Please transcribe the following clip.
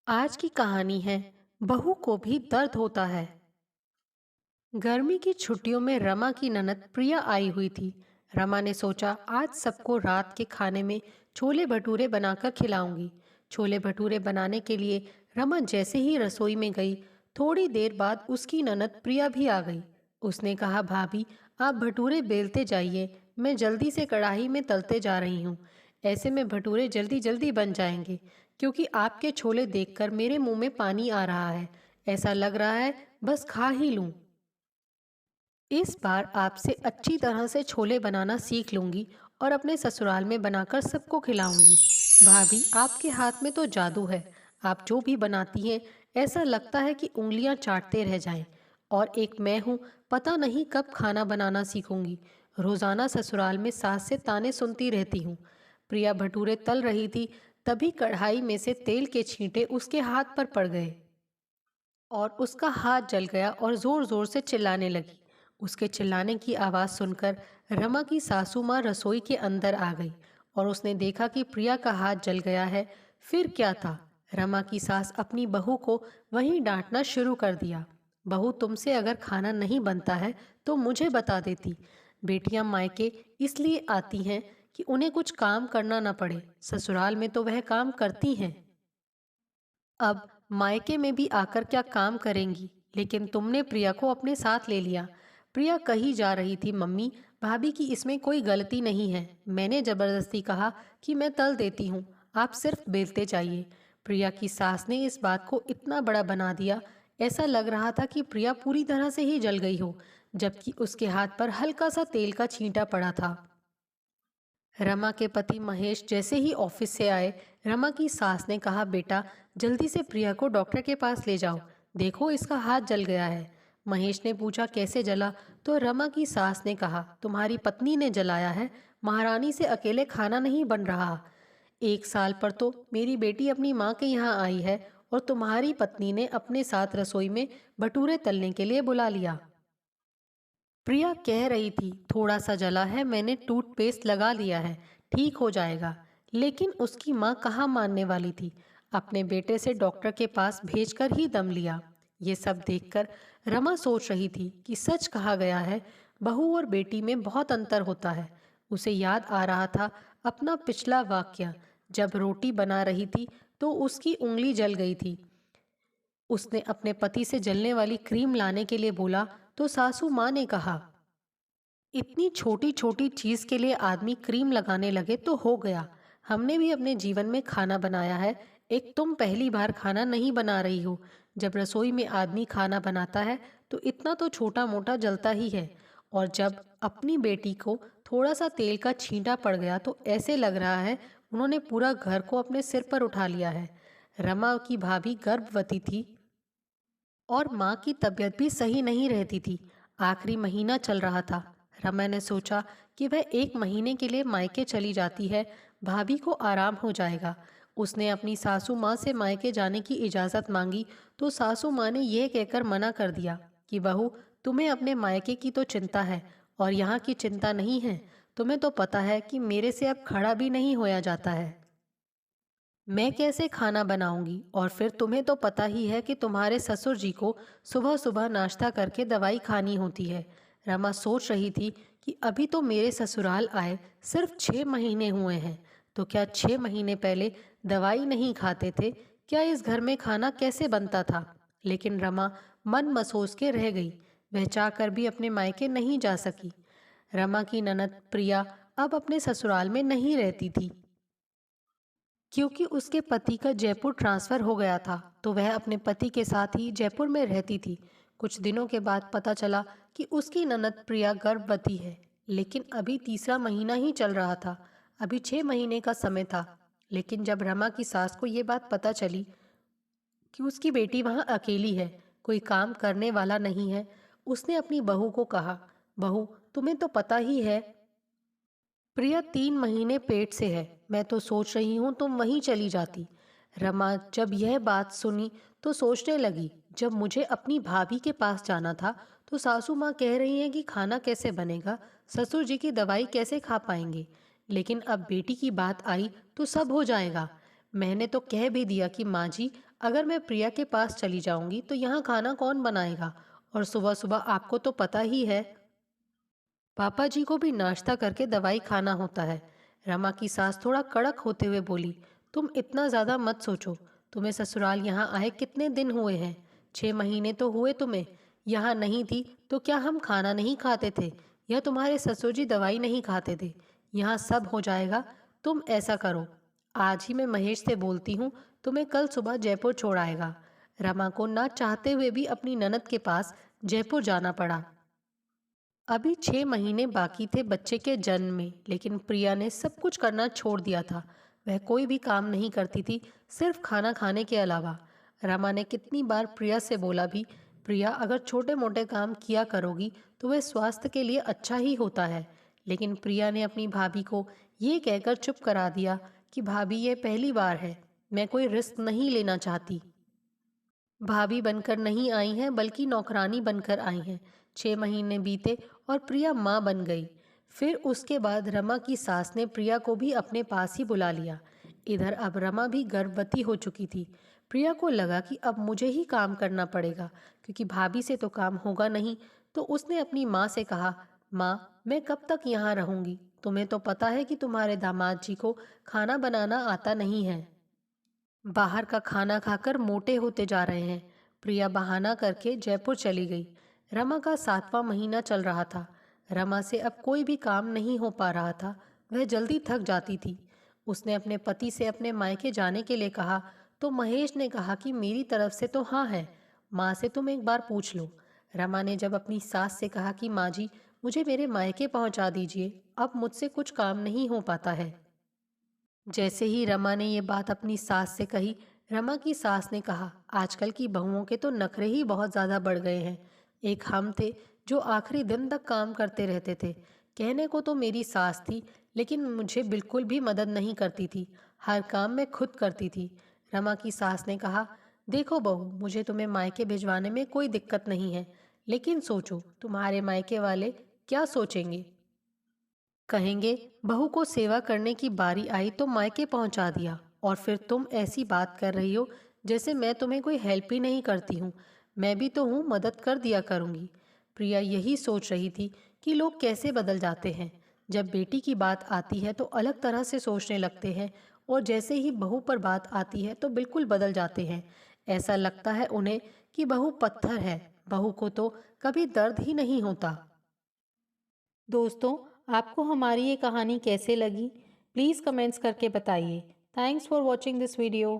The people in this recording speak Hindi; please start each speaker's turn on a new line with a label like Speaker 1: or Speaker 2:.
Speaker 1: आज की कहानी है बहू को भी दर्द होता है। गर्मी की छुट्टियों में रमा की ननद प्रिया आई हुई थी। रमा ने सोचा आज सबको रात के खाने में छोले भटूरे बनाकर खिलाऊंगी। छोले भटूरे बनाने के लिए रमा जैसे ही रसोई में गई, थोड़ी देर बाद उसकी ननद प्रिया भी आ गई। उसने कहा, भाभी आप भटूरे बेलते जाइए, मैं जल्दी से कढ़ाई में तलते जा रही हूँ। ऐसे में भटूरे जल्दी जल्दी बन जाएंगे, क्योंकि आपके छोले देखकर मेरे मुंह में पानी आ रहा है। ऐसा लग रहा है बस खा ही लूं। इस बार आपसे अच्छी तरह से छोले बनाना सीख लूंगी और अपने ससुराल में बनाकर सबको खिलाऊंगी। भाभी आपके हाथ में तो जादू है। आप जो भी बनाती हैं ऐसा लगता है कि उंगलियां चाटते रह जाएं। और एक मैं हूँ, पता नहीं कब खाना बनाना सीखूंगी। रोजाना ससुराल में सास से ताने सुनती रहती हूँ। प्रिया भटूरे तल रही थी, तभी कढ़ाई में से तेल के छींटे उसके हाथ पर पड़ गए और उसका हाथ जल गया और जोर जोर से चिल्लाने लगी। उसके चिल्लाने की आवाज़ सुनकर रमा की सासू माँ रसोई के अंदर आ गई और उसने देखा कि प्रिया का हाथ जल गया है। फिर क्या था, रमा की सास अपनी बहू को वहीं डांटना शुरू कर दिया। बहू, तुमसे अगर खाना नहीं बनता है तो मुझे बता देती। बेटियां मायके इसलिए आती हैं कि उन्हें कुछ काम करना ना पड़े। ससुराल में तो वह काम करती हैं। अब मायके में भी आकर क्या काम करेंगी। लेकिन तुमने प्रिया को अपने साथ ले लिया। प्रिया कही जा रही थी, मम्मी भाभी की इसमें कोई गलती नहीं है। मैंने जबरदस्ती कहा कि मैं तल देती हूँ, आप सिर्फ बेलते जाइए। प्रिया की सास ने इस बात को इतना बड़ा बना दिया, ऐसा लग रहा था कि प्रिया पूरी तरह से ही जल गई हो, जबकि उसके हाथ पर हल्का सा तेल का छींटा पड़ा था। रमा के पति महेश जैसे ही ऑफिस से आए, रमा की सास ने कहा, बेटा जल्दी से प्रिया को डॉक्टर के पास ले जाओ, देखो इसका हाथ जल गया है। महेश ने पूछा, कैसे जला? तो रमा की सास ने कहा, तुम्हारी पत्नी ने जलाया है। महारानी से अकेले खाना नहीं बन रहा। एक साल पर तो मेरी बेटी अपनी माँ के यहाँ आई है और तुम्हारी पत्नी ने अपने साथ रसोई में भटूरे तलने के लिए बुला लिया। प्रिया कह रही थी, थोड़ा सा जला है, मैंने टूथपेस्ट लगा लिया है, ठीक हो जाएगा। लेकिन उसकी माँ कहाँ मानने वाली थी। अपने बेटे से डॉक्टर के पास भेजकर ही दम लिया। ये सब देखकर रमा सोच रही थी कि सच कहा गया है, बहू और बेटी में बहुत अंतर होता है। उसे याद आ रहा था अपना पिछला वाक्य। जब रोटी बना रही थी तो उसकी उंगली जल गई थी। उसने अपने पति से जलने वाली क्रीम लाने के लिए बोला तो सासू माँ ने कहा, इतनी छोटी छोटी चीज के लिए आदमी क्रीम लगाने लगे तो हो गया। हमने भी अपने जीवन में खाना बनाया है। एक तुम पहली बार खाना नहीं बना रही हो। जब रसोई में आदमी खाना बनाता है तो इतना तो छोटा मोटा जलता ही है। और जब अपनी बेटी को थोड़ा सा तेल का छींटा पड़ गया तो ऐसे लग रहा है उन्होंने पूरा घर को अपने सिर पर उठा लिया है। रमा की भाभी गर्भवती थी और माँ की तबीयत भी सही नहीं रहती थी। आखिरी महीना चल रहा था। रमा ने सोचा कि वह एक महीने के लिए मायके चली जाती है, भाभी को आराम हो जाएगा। उसने अपनी सासू माँ से मायके जाने की इजाज़त मांगी तो सासू माँ ने यह कहकर मना कर दिया कि बहू, तुम्हें अपने मायके की तो चिंता है और यहाँ की चिंता नहीं है। तुम्हें तो पता है कि मेरे से अब खड़ा भी नहीं होया जाता है। मैं कैसे खाना बनाऊंगी? और फिर तुम्हें तो पता ही है कि तुम्हारे ससुर जी को सुबह सुबह नाश्ता करके दवाई खानी होती है। रमा सोच रही थी कि अभी तो मेरे ससुराल आए सिर्फ 6 महीने हुए हैं, तो क्या 6 महीने पहले दवाई नहीं खाते थे? क्या इस घर में खाना कैसे बनता था? लेकिन रमा मन मसोस के रह गई। वह चाहकर भी अपने मायके नहीं जा सकी। रमा की ननद प्रिया अब अपने ससुराल में नहीं रहती थी, क्योंकि उसके पति का जयपुर ट्रांसफ़र हो गया था, तो वह अपने पति के साथ ही जयपुर में रहती थी। कुछ दिनों के बाद पता चला कि उसकी ननद प्रिया गर्भवती है। लेकिन अभी तीसरा महीना ही चल रहा था, अभी 6 महीने का समय था। लेकिन जब रमा की सास को ये बात पता चली कि उसकी बेटी वहाँ अकेली है, कोई काम करने वाला नहीं है, उसने अपनी बहू को कहा, बहू तुम्हें तो पता ही है प्रिया 3 महीने पेट से है, मैं तो सोच रही हूँ तुम वहीं चली जाती। रमा जब यह बात सुनी तो सोचने लगी, जब मुझे अपनी भाभी के पास जाना था तो सासू माँ कह रही हैं कि खाना कैसे बनेगा, ससुर जी की दवाई कैसे खा पाएंगे। लेकिन अब बेटी की बात आई तो सब हो जाएगा। मैंने तो कह भी दिया कि माँ जी अगर मैं प्रिया के पास चली जाऊंगी तो यहाँ खाना कौन बनाएगा? और सुबह सुबह आपको तो पता ही है, पापा जी को भी नाश्ता करके दवाई खाना होता है। रमा की सास थोड़ा कड़क होते हुए बोली, तुम इतना ज़्यादा मत सोचो। तुम्हें ससुराल यहाँ आए कितने दिन हुए हैं? 6 महीने तो हुए तुम्हें। यहाँ नहीं थी तो क्या हम खाना नहीं खाते थे, या तुम्हारे ससुर जी दवाई नहीं खाते थे? यहाँ सब हो जाएगा। तुम ऐसा करो, आज ही मैं महेश से बोलती हूँ, तुम्हें कल सुबह जयपुर छोड़ आएगा। रमा को ना चाहते हुए भी अपनी ननद के पास जयपुर जाना पड़ा। अभी 6 महीने बाकी थे बच्चे के जन्म में, लेकिन प्रिया ने सब कुछ करना छोड़ दिया था। वह कोई भी काम नहीं करती थी, सिर्फ खाना खाने के अलावा। रमा ने कितनी बार प्रिया से बोला भी, प्रिया अगर छोटे मोटे काम किया करोगी तो वह स्वास्थ्य के लिए अच्छा ही होता है। लेकिन प्रिया ने अपनी भाभी को ये कहकर चुप करा दिया कि भाभी ये पहली बार है, मैं कोई रिस्क नहीं लेना चाहती। भाभी बनकर नहीं आई हैं बल्कि नौकरानी बनकर आई हैं। 6 महीने बीते और प्रिया माँ बन गई। फिर उसके बाद रमा की सास ने प्रिया को भी अपने पास ही बुला लिया। इधर अब रमा भी गर्भवती हो चुकी थी। प्रिया को लगा कि अब मुझे ही काम करना पड़ेगा, क्योंकि भाभी से तो काम होगा नहीं। तो उसने अपनी माँ से कहा, माँ मैं कब तक यहाँ रहूँगी? तुम्हें तो पता है कि तुम्हारे दामाद जी को खाना बनाना आता नहीं है। बाहर का खाना खाकर मोटे होते जा रहे हैं। प्रिया बहाना करके जयपुर चली गई। रमा का 7वां महीना चल रहा था। रमा से अब कोई भी काम नहीं हो पा रहा था। वह जल्दी थक जाती थी। उसने अपने पति से अपने मायके जाने के लिए कहा तो महेश ने कहा कि मेरी तरफ से तो हाँ है, माँ से तुम एक बार पूछ लो। रमा ने जब अपनी सास से कहा कि माँ जी मुझे मेरे मायके पहुँचा दीजिए, अब मुझसे कुछ काम नहीं हो पाता है। जैसे ही रमा ने ये बात अपनी सास से कही, रमा की सास ने कहा, आजकल की बहुओं के तो नखरे ही बहुत ज़्यादा बढ़ गए हैं। एक हम थे जो आखिरी दिन तक काम करते रहते थे। कहने को तो मेरी सास थी, लेकिन मुझे बिल्कुल भी मदद नहीं करती थी। हर काम मैं खुद करती थी। रमा की सास ने कहा, देखो बहू, मुझे तुम्हें मायके भिजवाने में कोई दिक्कत नहीं है, लेकिन सोचो तुम्हारे मायके वाले क्या सोचेंगे? कहेंगे बहू को सेवा करने की बारी आई तो मायके पहुंचा दिया, और फिर तुम ऐसी बात कर रही हो जैसे मैं तुम्हें कोई हेल्प ही नहीं करती हूँ। मैं भी तो हूँ, मदद कर दिया करूँगी। प्रिया यही सोच रही थी कि लोग कैसे बदल जाते हैं। जब बेटी की बात आती है तो अलग तरह से सोचने लगते हैं, और जैसे ही बहू पर बात आती है तो बिल्कुल बदल जाते हैं। ऐसा लगता है उन्हें कि बहू पत्थर है, बहू को तो कभी दर्द ही नहीं होता। दोस्तों, आपको हमारी ये कहानी कैसे लगी? प्लीज़ कमेंट्स करके बताइए। Thanks for watching this video.